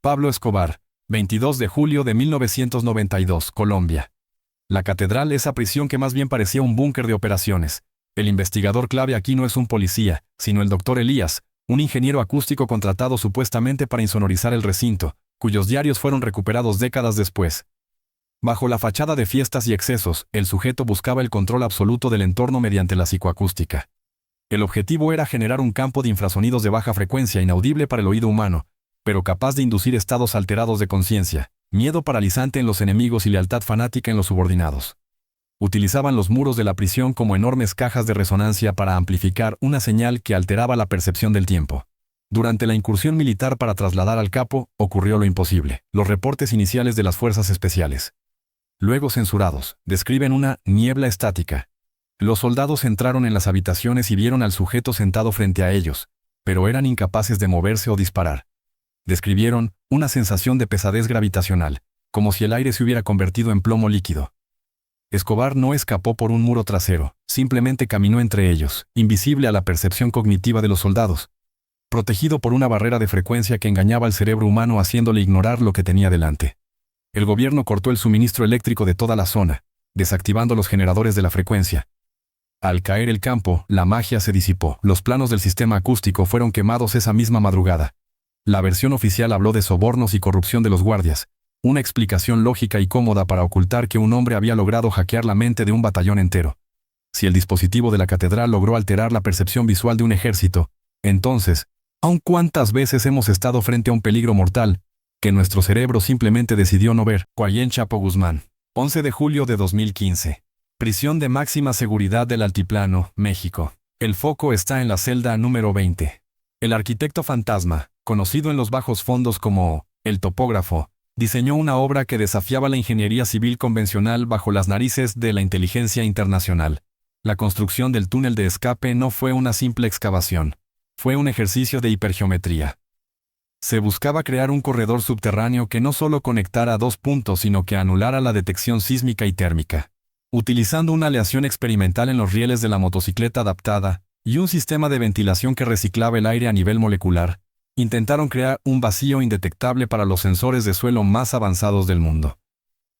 Pablo Escobar, 22 de julio de 1992, Colombia. La catedral, esa prisión que más bien parecía un búnker de operaciones. El investigador clave aquí no es un policía, sino el doctor Elías, un ingeniero acústico contratado supuestamente para insonorizar el recinto, cuyos diarios fueron recuperados décadas después. Bajo la fachada de fiestas y excesos, el sujeto buscaba el control absoluto del entorno mediante la psicoacústica. El objetivo era generar un campo de infrasonidos de baja frecuencia inaudible para el oído humano, pero capaz de inducir estados alterados de conciencia, miedo paralizante en los enemigos y lealtad fanática en los subordinados. Utilizaban los muros de la prisión como enormes cajas de resonancia para amplificar una señal que alteraba la percepción del tiempo. Durante la incursión militar para trasladar al capo, ocurrió lo imposible. Los reportes iniciales de las fuerzas especiales, luego censurados, describen una niebla estática. Los soldados entraron en las habitaciones y vieron al sujeto sentado frente a ellos, pero eran incapaces de moverse o disparar. Describieron una sensación de pesadez gravitacional, como si el aire se hubiera convertido en plomo líquido. Escobar no escapó por un muro trasero, simplemente caminó entre ellos, invisible a la percepción cognitiva de los soldados, protegido por una barrera de frecuencia que engañaba al cerebro humano haciéndole ignorar lo que tenía delante. El gobierno cortó el suministro eléctrico de toda la zona, desactivando los generadores de la frecuencia. Al caer el campo, la magia se disipó. Los planos del sistema acústico fueron quemados esa misma madrugada. La versión oficial habló de sobornos y corrupción de los guardias, una explicación lógica y cómoda para ocultar que un hombre había logrado hackear la mente de un batallón entero. Si el dispositivo de la catedral logró alterar la percepción visual de un ejército, entonces, ¿aun cuántas veces hemos estado frente a un peligro mortal que nuestro cerebro simplemente decidió no ver? Guayén Chapo Guzmán, 11 de julio de 2015. Prisión de máxima seguridad del Altiplano, México. El foco está en la celda número 20. El arquitecto fantasma, conocido en los bajos fondos como el topógrafo, diseñó una obra que desafiaba la ingeniería civil convencional bajo las narices de la inteligencia internacional. La construcción del túnel de escape no fue una simple excavación. Fue un ejercicio de hipergeometría. Se buscaba crear un corredor subterráneo que no solo conectara dos puntos, sino que anulara la detección sísmica y térmica. Utilizando una aleación experimental en los rieles de la motocicleta adaptada y un sistema de ventilación que reciclaba el aire a nivel molecular, intentaron crear un vacío indetectable para los sensores de suelo más avanzados del mundo.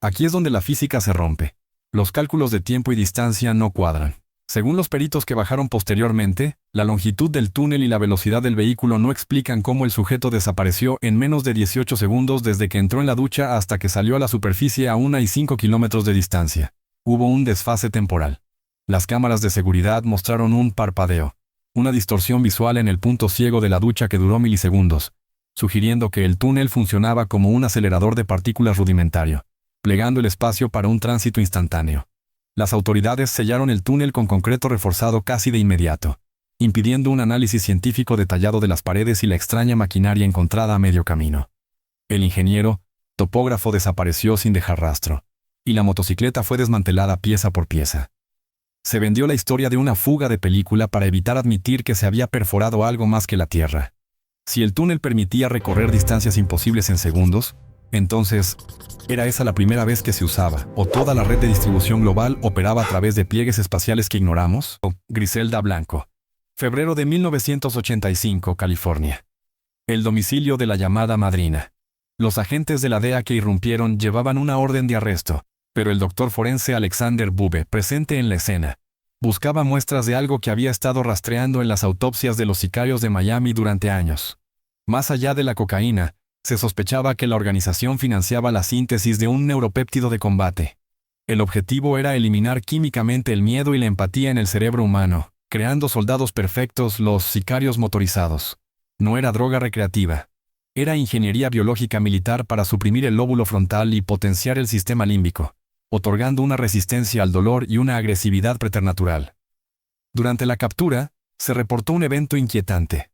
Aquí es donde la física se rompe. Los cálculos de tiempo y distancia no cuadran. Según los peritos que bajaron posteriormente, la longitud del túnel y la velocidad del vehículo no explican cómo el sujeto desapareció en menos de 18 segundos desde que entró en la ducha hasta que salió a la superficie a 1 y 5 kilómetros de distancia. Hubo un desfase temporal. Las cámaras de seguridad mostraron un parpadeo, una distorsión visual en el punto ciego de la ducha que duró milisegundos, sugiriendo que el túnel funcionaba como un acelerador de partículas rudimentario, plegando el espacio para un tránsito instantáneo. Las autoridades sellaron el túnel con concreto reforzado casi de inmediato, impidiendo un análisis científico detallado de las paredes y la extraña maquinaria encontrada a medio camino. El ingeniero, topógrafo, desapareció sin dejar rastro, y la motocicleta fue desmantelada pieza por pieza. Se vendió la historia de una fuga de película para evitar admitir que se había perforado algo más que la Tierra. Si el túnel permitía recorrer distancias imposibles en segundos, entonces, ¿era esa la primera vez que se usaba, o toda la red de distribución global operaba a través de pliegues espaciales que ignoramos? Griselda Blanco. Febrero de 1985, California. El domicilio de la llamada madrina. Los agentes de la DEA que irrumpieron llevaban una orden de arresto, pero el doctor forense Alexander Bube, presente en la escena, buscaba muestras de algo que había estado rastreando en las autopsias de los sicarios de Miami durante años. Más allá de la cocaína, se sospechaba que la organización financiaba la síntesis de un neuropéptido de combate. El objetivo era eliminar químicamente el miedo y la empatía en el cerebro humano, creando soldados perfectos, los sicarios motorizados. No era droga recreativa. Era ingeniería biológica militar para suprimir el lóbulo frontal y potenciar el sistema límbico, otorgando una resistencia al dolor y una agresividad preternatural. Durante la captura, se reportó un evento inquietante.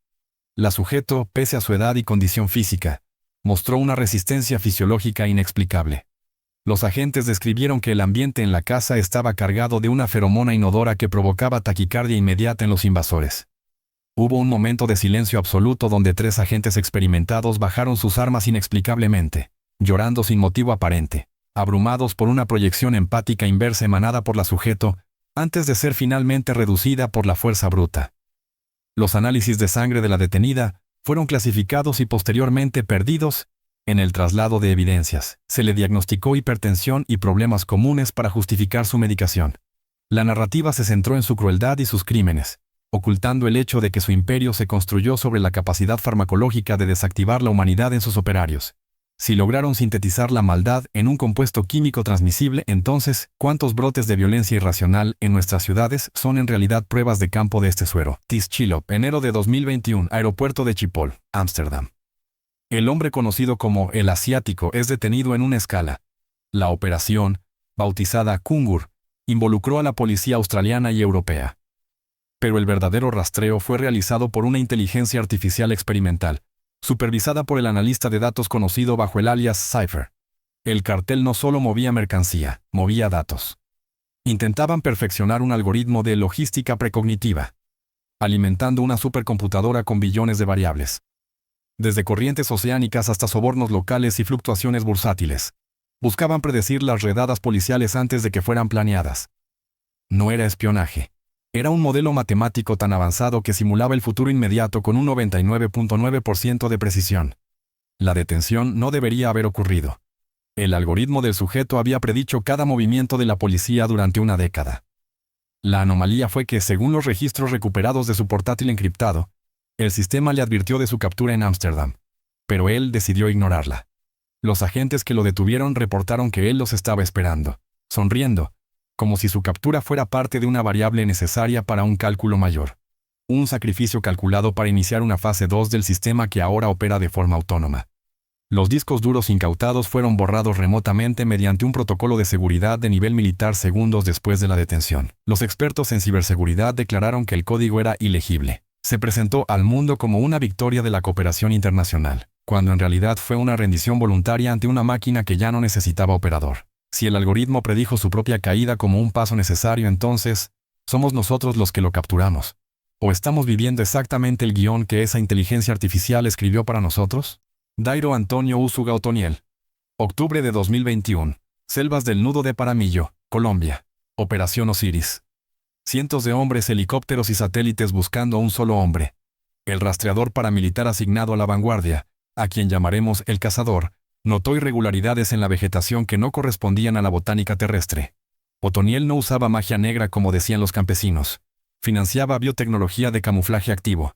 La sujeto, pese a su edad y condición física, mostró una resistencia fisiológica inexplicable. Los agentes describieron que el ambiente en la casa estaba cargado de una feromona inodora que provocaba taquicardia inmediata en los invasores. Hubo un momento de silencio absoluto donde 3 agentes experimentados bajaron sus armas inexplicablemente, llorando sin motivo aparente, abrumados por una proyección empática inversa emanada por la sujeto, antes de ser finalmente reducida por la fuerza bruta. Los análisis de sangre de la detenida fueron clasificados y posteriormente perdidos, En el traslado de evidencias, se le diagnosticó hipertensión y problemas comunes para justificar su medicación. La narrativa se centró en su crueldad y sus crímenes, ocultando el hecho de que su imperio se construyó sobre la capacidad farmacológica de desactivar la humanidad en sus operarios. Si lograron sintetizar la maldad en un compuesto químico transmisible, entonces, ¿cuántos brotes de violencia irracional en nuestras ciudades son en realidad pruebas de campo de este suero? Tischilop, enero de 2021, aeropuerto de Schiphol, Ámsterdam. El hombre conocido como el asiático es detenido en una escala. La operación, bautizada Kungur, involucró a la policía australiana y europea. Pero el verdadero rastreo fue realizado por una inteligencia artificial experimental, supervisada por el analista de datos conocido bajo el alias Cypher. El cartel no solo movía mercancía, movía datos. Intentaban perfeccionar un algoritmo de logística precognitiva, alimentando una supercomputadora con billones de variables. Desde corrientes oceánicas hasta sobornos locales y fluctuaciones bursátiles. Buscaban predecir las redadas policiales antes de que fueran planeadas. No era espionaje. Era un modelo matemático tan avanzado que simulaba el futuro inmediato con un 99.9% de precisión. La detención no debería haber ocurrido. El algoritmo del sujeto había predicho cada movimiento de la policía durante una década. La anomalía fue que, según los registros recuperados de su portátil encriptado, el sistema le advirtió de su captura en Ámsterdam, pero él decidió ignorarla. Los agentes que lo detuvieron reportaron que él los estaba esperando, sonriendo, como si su captura fuera parte de una variable necesaria para un cálculo mayor. Un sacrificio calculado para iniciar una fase 2 del sistema que ahora opera de forma autónoma. Los discos duros incautados fueron borrados remotamente mediante un protocolo de seguridad de nivel militar segundos después de la detención. Los expertos en ciberseguridad declararon que el código era ilegible. Se presentó al mundo como una victoria de la cooperación internacional, cuando en realidad fue una rendición voluntaria ante una máquina que ya no necesitaba operador. Si el algoritmo predijo su propia caída como un paso necesario, entonces, ¿somos nosotros los que lo capturamos? ¿O estamos viviendo exactamente el guión que esa inteligencia artificial escribió para nosotros? Dairo Antonio Usuga Otoniel. Octubre de 2021. Selvas del Nudo de Paramillo, Colombia. Operación Osiris. Cientos de hombres, helicópteros y satélites buscando a un solo hombre. El rastreador paramilitar asignado a la vanguardia, a quien llamaremos el cazador, notó irregularidades en la vegetación que no correspondían a la botánica terrestre. Otoniel no usaba magia negra como decían los campesinos. Financiaba biotecnología de camuflaje activo.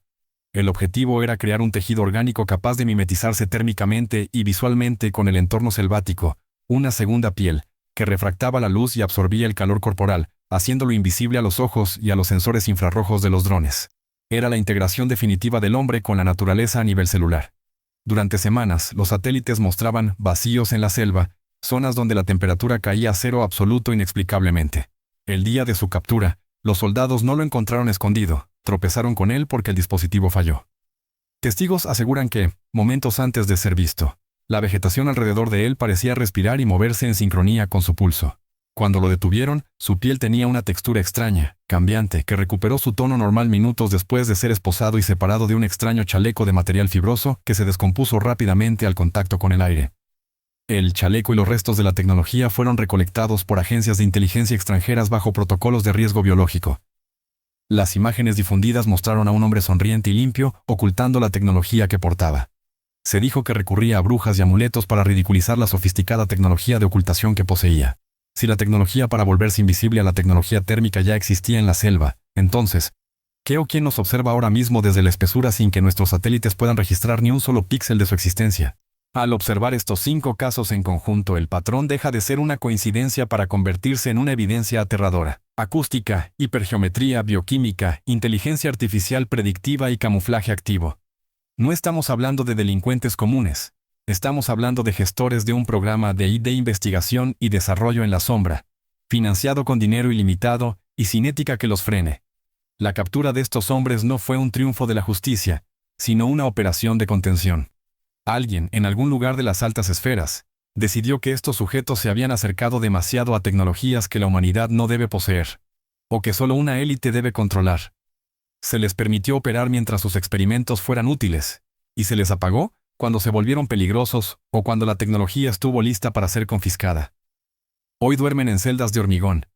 El objetivo era crear un tejido orgánico capaz de mimetizarse térmicamente y visualmente con el entorno selvático, una segunda piel, que refractaba la luz y absorbía el calor corporal, haciéndolo invisible a los ojos y a los sensores infrarrojos de los drones. Era la integración definitiva del hombre con la naturaleza a nivel celular. Durante semanas, los satélites mostraban vacíos en la selva, zonas donde la temperatura caía a cero absoluto inexplicablemente. El día de su captura, los soldados no lo encontraron escondido, tropezaron con él porque el dispositivo falló. Testigos aseguran que, momentos antes de ser visto, la vegetación alrededor de él parecía respirar y moverse en sincronía con su pulso. Cuando lo detuvieron, su piel tenía una textura extraña, cambiante, que recuperó su tono normal minutos después de ser esposado y separado de un extraño chaleco de material fibroso que se descompuso rápidamente al contacto con el aire. El chaleco y los restos de la tecnología fueron recolectados por agencias de inteligencia extranjeras bajo protocolos de riesgo biológico. Las imágenes difundidas mostraron a un hombre sonriente y limpio, ocultando la tecnología que portaba. Se dijo que recurría a brujas y amuletos para ridiculizar la sofisticada tecnología de ocultación que poseía. Si la tecnología para volverse invisible a la tecnología térmica ya existía en la selva, entonces, ¿qué o quién nos observa ahora mismo desde la espesura sin que nuestros satélites puedan registrar ni un solo píxel de su existencia? Al observar estos 5 casos en conjunto, el patrón deja de ser una coincidencia para convertirse en una evidencia aterradora. Acústica, hipergeometría, bioquímica, inteligencia artificial predictiva y camuflaje activo. No estamos hablando de delincuentes comunes. Estamos hablando de gestores de un programa de investigación y desarrollo en la sombra, financiado con dinero ilimitado y sin ética que los frene. La captura de estos hombres no fue un triunfo de la justicia, sino una operación de contención. Alguien, en algún lugar de las altas esferas, decidió que estos sujetos se habían acercado demasiado a tecnologías que la humanidad no debe poseer, o que solo una élite debe controlar. Se les permitió operar mientras sus experimentos fueran útiles, y se les apagó cuando se volvieron peligrosos o cuando la tecnología estuvo lista para ser confiscada. Hoy duermen en celdas de hormigón,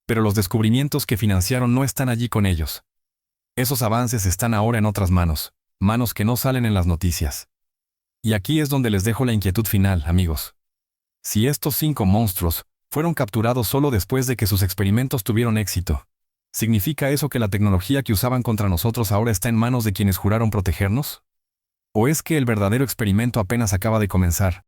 pero los descubrimientos que financiaron no están allí con ellos. Esos avances están ahora en otras manos, manos que no salen en las noticias. Y aquí es donde les dejo la inquietud final, amigos. Si estos 5 monstruos fueron capturados solo después de que sus experimentos tuvieron éxito, ¿significa eso que la tecnología que usaban contra nosotros ahora está en manos de quienes juraron protegernos? ¿O es que el verdadero experimento apenas acaba de comenzar,